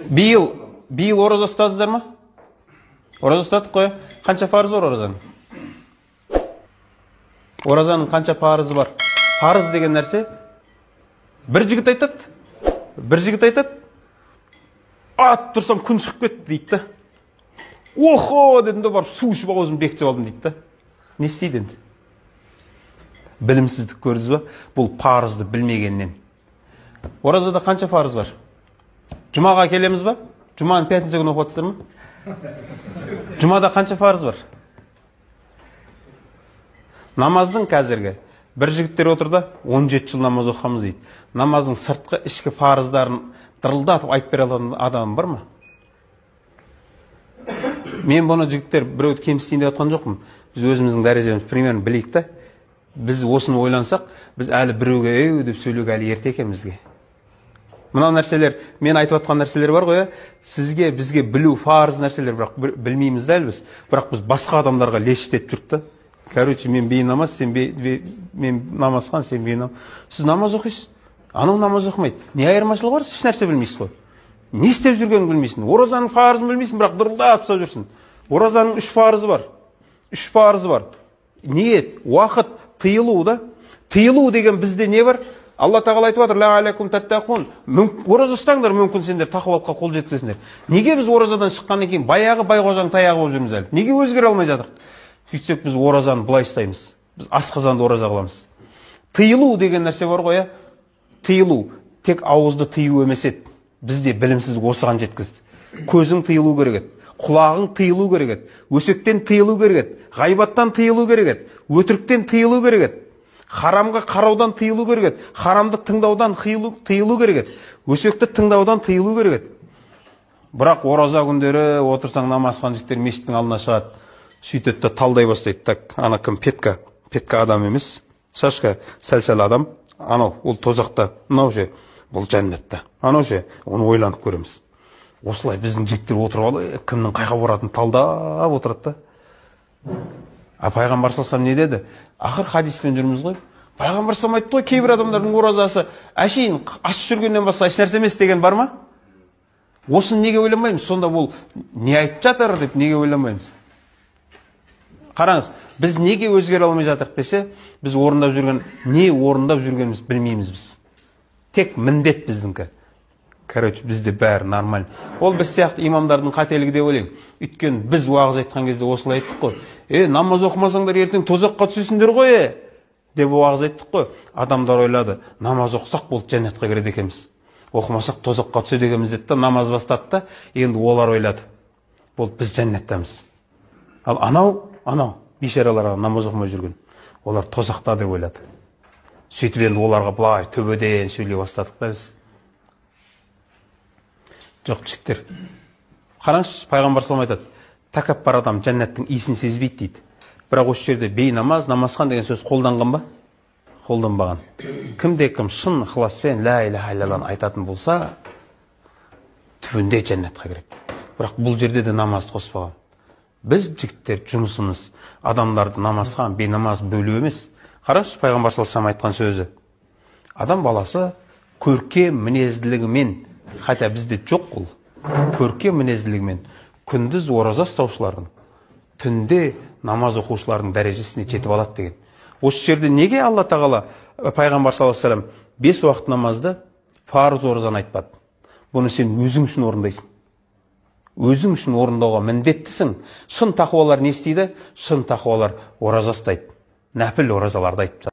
Биыл ораза ұстадыңыздар ма? Ораза ұстадық қой. Қанша парыз бар оразаның? Оразаның қанша парызы бар? Парыз деген нәрсе бір жігіт айтады. Ат тұрсам күн шығып кетті дейді да. Охо дедім де барып су ішіп аузымды бекітіп алдым дейді да. Не істейді енді? Білімсіздік көрдіңіз ба? Бұл парызды білмегеннен. Оразада қанша парыз бар? Жұмаға келеміз ба? Жұманы 5-ші күні оқып жатсыздар ма? Жұмада қанша парыз бар? Намаздың қазіргі бір жігіттер отырды, 17 жыл намаз оқымыз дейді. Намаздың сыртқы ішкі парыздарын дырылдатып айтып бере алатын адам бар ма? Мен бұны жігіттер біреуді кемсітейін деп жатқан жоқпын. Біз өзіміздің дәрежеміз примерно білейік та. Біз осыны ойлансақ, біз әлі біреуге деп сөйлеуге әлі ерте екенбізге. Мынау нәрселер, мен айтып жатқан нәрселер бар ғой, сізге, бізге білу фарыз нәрселер, бірақ білмейміз дәл біз. Бірақ біз басқа адамдарға лешітетіп жүрді да. Короче, мен бейнамаз, мен намазхан, сен бейнамаз. Сіз намаз оқисыз, анау намаз оқымайды. Не айырмашылығы бар? Еш нәрсе білмейсіз ғой. Не істеп жүргенін білмейсің. Оразаның парызын білмейсің, бірақ дырылдап ұстап жүрсің. Оразаның 3 парызы бар. 3 парызы бар. Ниет, уақыт, тыйылу да. Тыйылу деген бізде не бар? Алла тағала айтып жатыр, ла алейкум таттақун. Ораза ұстаңдар, мүмкін сендер тақуалыққа қол жеткізесіңдер. Неге біз оразадан шыққаннан кейін баяғы байғожаның таяғы болып жүрміз әлі? Неге өзгере алмай жатырық? Сөйтсек біз оразаны бұлай ұстаймыз. Біз асқазанды ораза қыламыз. Тыйылу деген нәрсе бар ғой, тыйылу тек ауызды тыю емес еді. Бізде білімсіздік осыған жеткізді. Көзің тыйылу керек еді, құлағың тыйылу керек еді, өсектен тыйылу керек еді, ғайбаттан тыйылу керек еді, өтіріктен тыйылу керек еді, харамға қараудан тыйылу керек еді, харамды тыңдаудан тыйылу керек еді, өсекті тыңдаудан тыйылу керек еді. Бірақ ораза күндері отырсаң намазхан жігіттер мешіттің алдына шығады. Сөйтеді де талдай бастайды. Так, ана кім? Петка адам емес. Сашка сәл-сәл адам. Анау, ол тозақта. Мынау ше, бұл жәннатта. Анау ше, оны ойланып көреміз. Осылай біздің жігіттер отырып алып, кімнің қайға баратынын талдап отырады да. Пайғамбар салсам не деді? Ақыр хадиспен жүрміз ғой. Пайғамбар салсам айтты ғой, кейбір адамдардың оразасы әшейін аш жүргеннен басқа еш нәрсе емес деген бар ма? Осын неге ойламаймыз? Сонда бұл не айтып жатыр деп неге ойламаймыз? Қараңыз, біз неге өзгере алмай жатырық десе, біз орындап жүргеніміз білмейміз біз. Тек міндет біздіңкі. Короче, бізде бәрі нормально. Ол біз сияқты имамдардың қателігі деп ойлаймын. Өйткені біз уағыз айтқан кезде осылай айттық қой. Намаз оқымасаңдар ертең тозаққа түсесіңдер ғой, деп уағыз айттық қой. Адамдар ойлады, намаз оқысақ болды жәннатқа кіреді екенбіз. Оқымасақ тозаққа түседі екенбіз деді да, намаз бастады да, енді олар ойлады. Болды, біз жәннаттамыз. Ал анау бейшараларға намаз оқымай жүрген, олар тозақта деп ойлады. Сөйтіп енді оларға былай төбеден сөйлей бастадық та біз. Жоқ, жігіттер, қараңызшы, пайғамбар салам айтады, тәкаппар адам жәннаттың иісін сезбейді дейді. Бірақ осы жерде бейнамаз, намазхан деген сөз қолданған ба? Қолданбаған. Кім шын ықыласпен ла иляха иллалланы айтатын болса, түбінде жәннатқа кіреді. Бірақ бұл жерде де намазды қоспаған. Біз жігіттер жұмысымыз адамдарды намазға, бейнамаз бөлу емес. Қарашы, пайғамбар салам айтқан сөзі. Адам баласы көркем мінезділігімен, хотя бізде жоқ ол, көркем мінезділігімен күндіз ораза ұстаушылардың, түнде намаз оқушылардың дәрежесіне жетіп алады деген. Осы жерде неге Алла тағала пайғамбар салам 5 уақыт намазды фарыз оразаны айтпады? Бұны сен өзің үшін орындайсың. Өзің үшін орындауға міндеттісің. Шын тақуалар не істейді? Шын тақуалар ораза ұстайды. Нәпіл оразаларды айтып